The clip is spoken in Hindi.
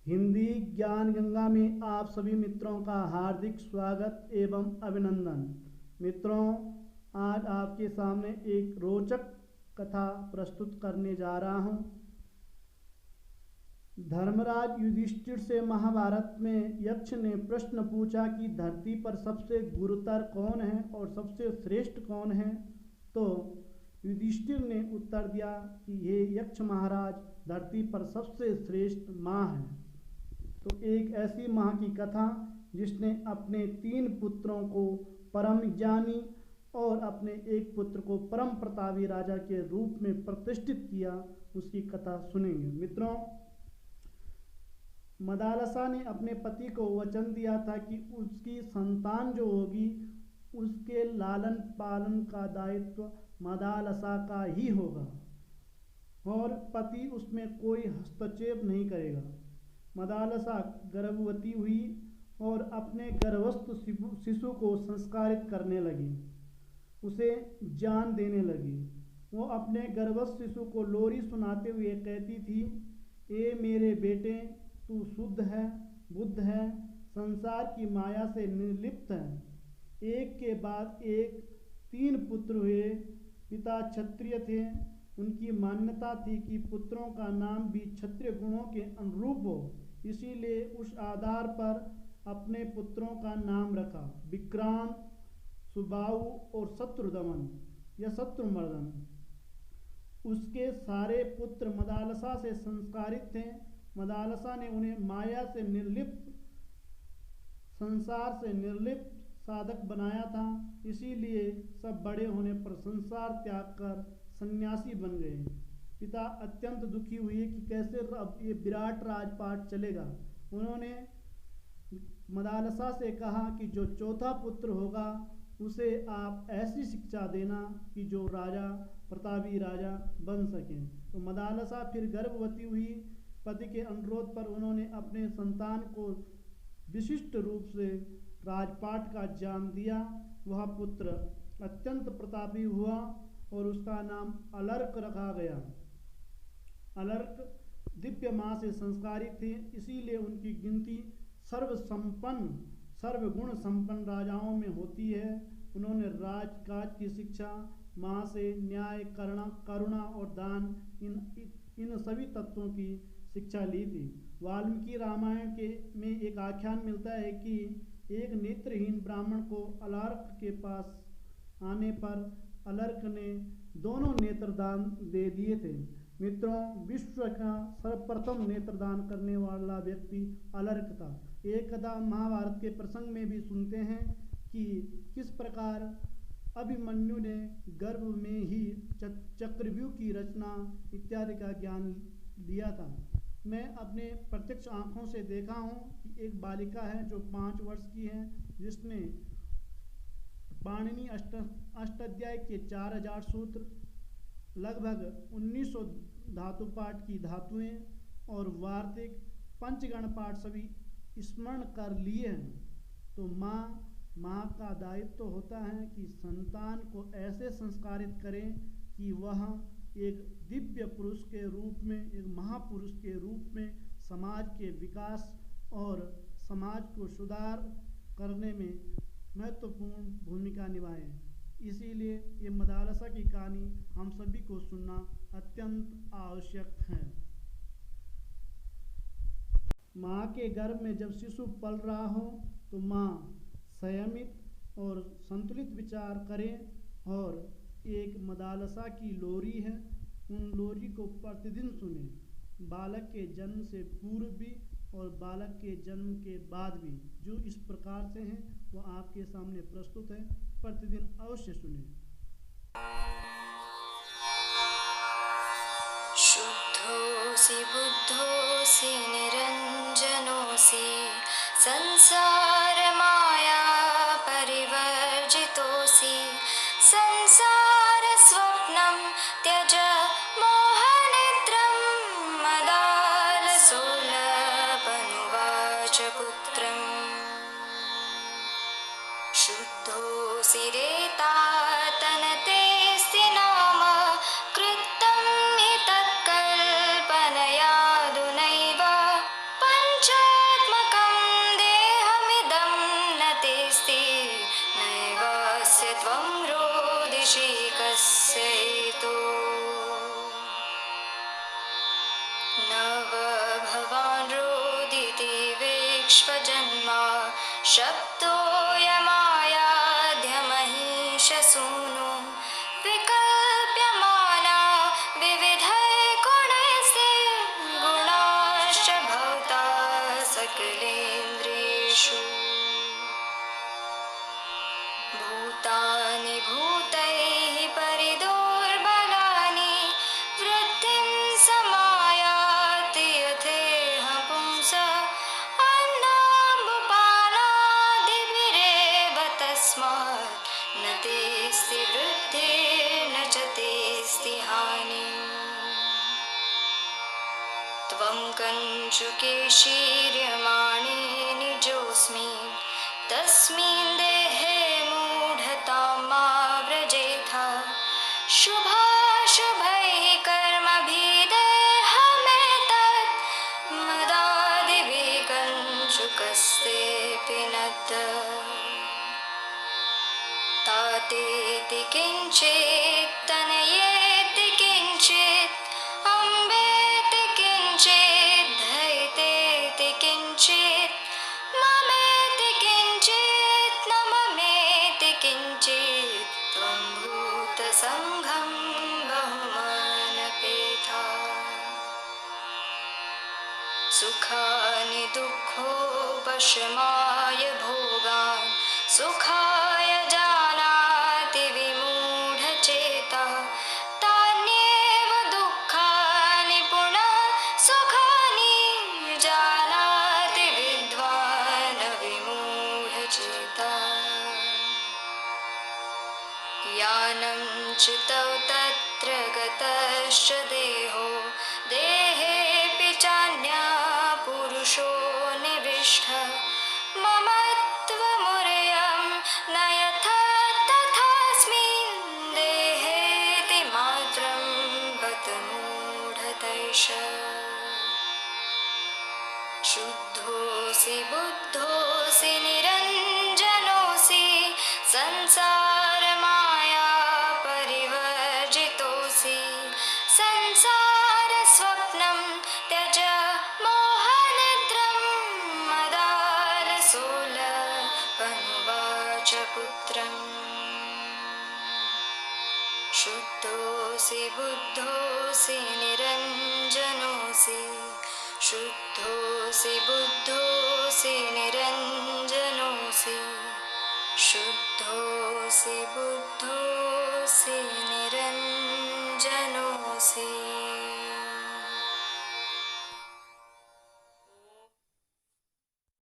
हिंदी ज्ञान गंगा में आप सभी मित्रों का हार्दिक स्वागत एवं अभिनंदन। मित्रों, आज आपके सामने एक रोचक कथा प्रस्तुत करने जा रहा हूँ। धर्मराज युधिष्ठिर से महाभारत में यक्ष ने प्रश्न पूछा कि धरती पर सबसे गुरुतर कौन है और सबसे श्रेष्ठ कौन है। तो युधिष्ठिर ने उत्तर दिया कि हे यक्ष महाराज, धरती पर सबसे श्रेष्ठ माँ है। तो एक ऐसी माँ की कथा जिसने अपने 3 पुत्रों को परम ज्ञानी और अपने एक पुत्र को परम प्रतापी राजा के रूप में प्रतिष्ठित किया, उसकी कथा सुनेंगे। मित्रों, मदालसा ने अपने पति को वचन दिया था कि उसकी संतान जो होगी उसके लालन पालन का दायित्व मदालसा का ही होगा और पति उसमें कोई हस्तक्षेप नहीं करेगा। मदालसा गर्भवती हुई और अपने गर्भस्थ शिशु को संस्कारित करने लगी, उसे ज्ञान देने लगी। वो अपने गर्भस्थ शिशु को लोरी सुनाते हुए कहती थी, ए मेरे बेटे, तू शुद्ध है, बुद्ध है, संसार की माया से निर्लिप्त है। एक के बाद एक 3 पुत्र हुए। पिता क्षत्रिय थे। उनकी मान्यता थी कि पुत्रों का नाम भी क्षत्रिय गुणों के अनुरूप हो, इसीलिए उस आधार पर अपने पुत्रों का नाम रखा विक्रांत, सुबाहु और शत्रुदमन या शत्रुमर्दन। उसके सारे पुत्र मदालसा से संस्कारित थे। मदालसा ने उन्हें माया से निर्लिप्त, संसार से निर्लिप्त साधक बनाया था, इसीलिए सब बड़े होने पर संसार त्याग कर सन्यासी बन गए। पिता अत्यंत दुखी हुए कि कैसे अब ये विराट राजपाट चलेगा। उन्होंने मदालसा से कहा कि जो चौथा पुत्र होगा उसे आप ऐसी शिक्षा देना कि जो राजा, प्रतापी राजा बन सके। तो मदालसा फिर गर्भवती हुई। पति के अनुरोध पर उन्होंने अपने संतान को विशिष्ट रूप से राजपाट का ज्ञान दिया। वह पुत्र अत्यंत प्रतापी हुआ और उसका नाम अलर्क रखा गया। अलर्क दिव्य माँ से संस्कारित थे, इसीलिए उनकी गिनती सर्वसंपन्न, सर्वगुण संपन्न राजाओं में होती है। उन्होंने राजकाज की शिक्षा माँ से न्याय, करुणा और दान, इन सभी तत्वों की शिक्षा ली थी। वाल्मीकि रामायण के में एक आख्यान मिलता है कि एक नेत्रहीन ब्राह्मण को अलर्क के पास आने पर अलर्क ने दोनों नेत्रदान दे दिए थे। मित्रों, विश्व का सर्वप्रथम नेत्रदान करने वाला व्यक्ति अलर्क था। एक कथा महाभारत के प्रसंग में भी सुनते हैं कि किस प्रकार अभिमन्यु ने गर्भ में ही चक्रव्यूह की रचना इत्यादि का ज्ञान लिया था। मैं अपने प्रत्यक्ष आँखों से देखा हूँ कि एक बालिका है जो 5 वर्ष की है, जिसने पाणिनि अष्टाध्याय के 4000 सूत्र, लगभग 1900 धातुपाठ की धातुएं और वार्तिक पंचगण पाठ सभी स्मरण कर लिए हैं। तो माँ का दायित्व तो होता है कि संतान को ऐसे संस्कारित करें कि वह एक दिव्य पुरुष के रूप में, एक महापुरुष के रूप में समाज के विकास और समाज को सुधार करने में महत्वपूर्ण भूमिका निभाएं। इसीलिए ये मदालसा की कहानी हम सभी को सुनना अत्यंत आवश्यक है। माँ के गर्भ में जब शिशु पल रहा हो तो माँ संयमित और संतुलित विचार करें और एक मदालसा की लोरी है, उन लोरी को प्रतिदिन सुने। बालक के जन्म से पूर्व भी और बालक के जन्म के बाद भी जो इस प्रकार से हैं वो आपके सामने प्रस्तुत है। प्रतिदिन अवश्य सुने। शुद्धोऽसि बुद्धोऽसि निरञ्जनोऽसि संसारमाया परिवर्जितोऽसि संसारस्वप्नं त्यज मोहनिद्रं मदालसोलभनुवाच पुत्रम् शुद्धोऽसि रेतातनतेऽस्ति नाम कृतं हि तत्कल्पनयादुनैव पञ्च शब्दोऽयमायाध्यमहिषसूनो विकल्प्यमाना विविधैः गुणैस्ते गुणाश्च भवता सकलेन्द्रियेषु भूतानि भूतैः परिदुर्बलानि वृद्धिं समायाति यथेह पुंसः अन्नाम्बुपानादिभिरेव तस्मात् न तेस्ति वृद्धिर्न च तेस्ति हानिः त्वं कञ्चुके शीर्यमाणे निजोऽस्मि तस्मिन् देहे मूढतां मा व्रजेथा शुभाशुभैः कर्मभिदेहमेतत् मदादिभिः कञ्चुकस्तेऽपि न तातेति किञ्चित् तनयेति किञ्चित् अम्बेति किञ्चित् धैतेति किञ्चित् ममेति किञ्चित् न ममेति किञ्चित् त्वं भूतसङ्घं बहुमानपेथा सुखानि दुःखोपशमाय भोगान् सुखाय जानाति विमूढचेतः तान्येव दुःखानि पुनः सुखानि जानाति विद्वान् विमूढचेतः यानं चितौ तत्र गतश्च देहो देहेऽपि चान्यः पुरुषो निविष्टः ममत्वमुरयं न यथा तथास्मिन् देहेति मात्रं बत मूढतैष शुद्धोऽसि बुद्धोऽसि निरञ्जनोऽसि संसारमाया परिवर्जितोऽसि संसारस्वप्नं त्यज मोहनिद्रं मदालसोलपनुवाच पुत्रम् शुद्धोऽसि बुद्धोऽसि निरञ्जनोऽसि शुद्धोऽसि बुद्धोऽसि निरञ्जनोऽसि शुद्धोऽसि बुद्धोऽसि निरञ्जनोऽसि